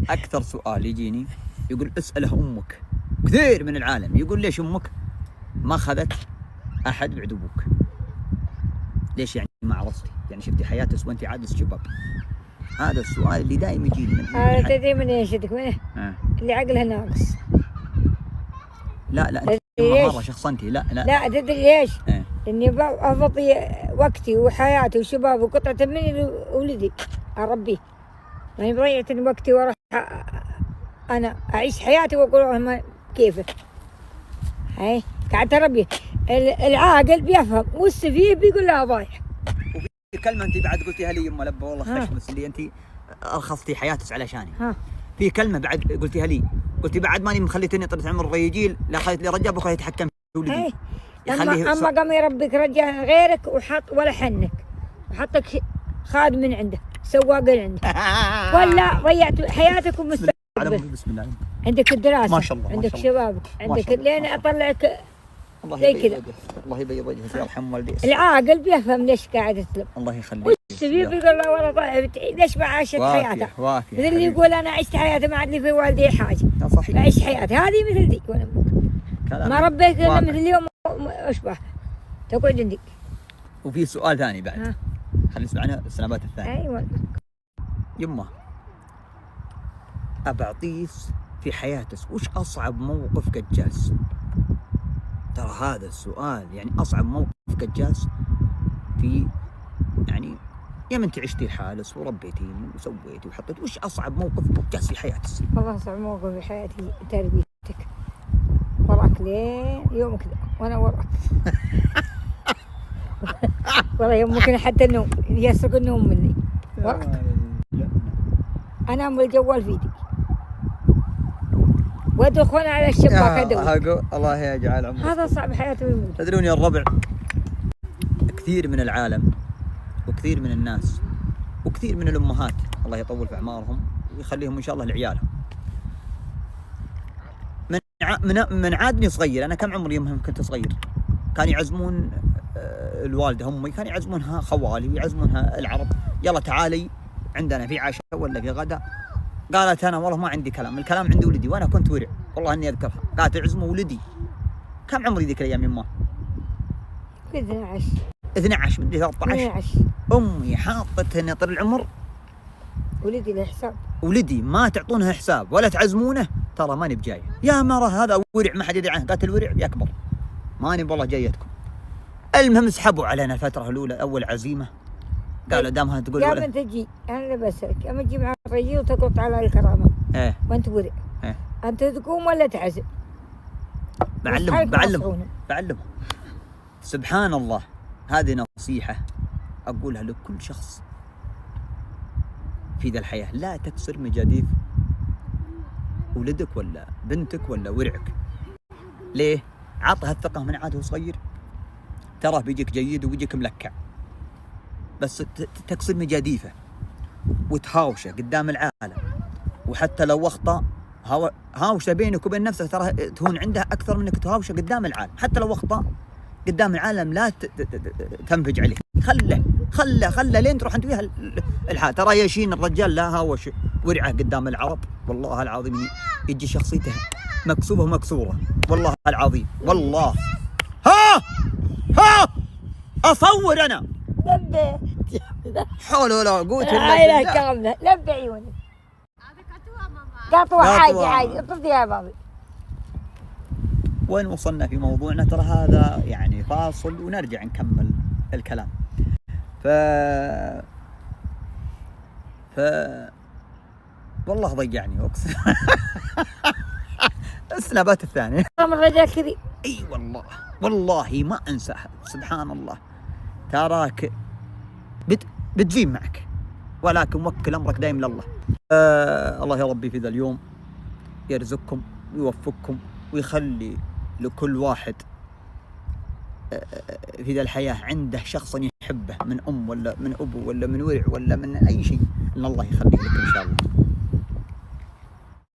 اكثر سؤال يجيني يقول اساله امك. كثير من العالم يقول ليش امك ما اخذت احد بعد ابوك؟ ليش يعني ما عرفتي؟ يعني شفتي حياتك وانت عادس شباب؟ هذا السؤال اللي دائما يجيني من هذا تدري من ايش منه؟ اللي عقلها ناقص. لا انت مره شخصنتي. لا تدري ليش؟ اني افضي وقتي وحياتي وشبابي وقطعة مني ولدي اربيه. ماني ضيعت وقتي واروح انا اعيش حياتي واقول لهم كيفه. هاي قاعد تربيه. العاقل بيفهم والسفيه بيقول لها ضايع. وفي كلمه انت بعد قلتيها لي يما لبى والله خشمس اللي انت ارخصتي حياتك علشاني. في كلمه بعد قلتيها لي، قلتي بعد ماني مخليتني طلعت عمر الرجيل لا خليت لي رجال بكره يتحكم في ولدي. اما قام يربيك رجال غيرك وحط ولا حنك وحطك خادم من عنده سواق عنده ولا ضيعت حياتك ومستقبلك. بسم الله عندك الدراسه ما شاء الله عندك شبابك عندك لين اطلعك زي كذا. الله يبيض وجهك ويرحم والديك. العاقل بيفهم ليش قاعد تسلم. الله يخليك. والسبيل بيقول الله والله ضايع ليش ما عاشت حياتها؟ مثل اللي يقول انا عشت حياتي ما عاد لي في والدي حاجه. صحيح. بعيش حياتي هذه مثل ديك وانا ما ربيت الا مثل اليوم اشبه تقعد عندك. وفي سؤال ثاني بعد خلينا نسمعنا السنابات الثانيه. ايوه يمه أبعطيس في حياتك وش أصعب موقف قد جاز؟ ترى هذا السؤال يعني أصعب موقف قد جاز في يعني يوم أنت عشتي لحالك وربيتي وسويتي وحطيت، وش أصعب موقف جاز في حياتك؟ والله أصعب موقف في حياتي تربيتك وراك لين يومك ذا وأنا وراك. والله يوم ممكن حتى النوم يسرق النوم مني وراك. أنام بالجوال في يدي وادخل على الشباك ادور. الله يجعل عمرك. هذا صعب حياته ويموت. تدرون يا الربع كثير من العالم وكثير من الناس وكثير من الامهات الله يطول في اعمارهم ويخليهم ان شاء الله لعيالهم. من عادني صغير، انا كم عمري يوم كنت صغير كانوا يعزمون الوالده امي، كانوا يعزمونها خوالي ويعزمونها العرب، يلا تعالي عندنا في عشاء ولا في غداء. قالت انا والله ما عندي كلام، الكلام عند ولدي، وانا كنت ورع والله اني اذكرها. قالت عزموا ولدي. كم عمري ذيك الايام يما؟ 12 مدري 13. امي حاطتها نطر العمر ولدي له حساب. ولدي ما تعطونها حساب ولا تعزمونه، ترى ماني بجايه يا مره هذا ورع ما حد يدري عنه. قالت الورع يكبر ماني والله جايتكم. المهم سحبوا علينا الفتره الاولى اول عزيمه. قالوا دامها تقول يا بنت تجي انا اللي بسالك اما تجي مع الرجال وتقط على الكرامه وانت ورع انت تقوم ولا تعزم؟ بعلمهم سبحان الله. هذه نصيحه اقولها لكل شخص في ذا الحياه، لا تكسر مجاديف ولدك ولا بنتك ولا ورعك. ليه؟ عطها الثقه من عاد صغير، تراه بيجيك جيد وبيجيك ملكع، بس تكسر مجاديفه وتهاوشه قدام العالم. وحتى لو اخطا هاوشه بينك وبين نفسك ترى تهون عنده اكثر منك تهاوشه قدام العالم. حتى لو اخطا قدام العالم لا تنفج عليه، خله لين تروح انت وياها الحال. ترى يشين الرجال لا هاوش ورعه قدام العرب والله العظيم يجي شخصيته مكسوبه ومكسوره والله العظيم. والله ها اصور انا لبيت حول ولا قوه الا بالله. الكلام ده لبي عيوني قطوه عادي اطفي يا بابي. وين وصلنا في موضوعنا؟ ترى هذا يعني فاصل ونرجع نكمل الكلام. والله ضيعني اقسم. السنابات الثانيه الرجال كذي. اي والله ما انساها. سبحان الله تراك بتزين معك، ولكن وكل امرك دايم لله. الله يا ربي في ذا اليوم يرزقكم ويوفقكم ويخلي لكل واحد في ذا الحياة عنده شخصا يحبه من أم ولا من أبو ولا من ورع ولا من أي شيء، إن الله يخليه لك إن شاء الله.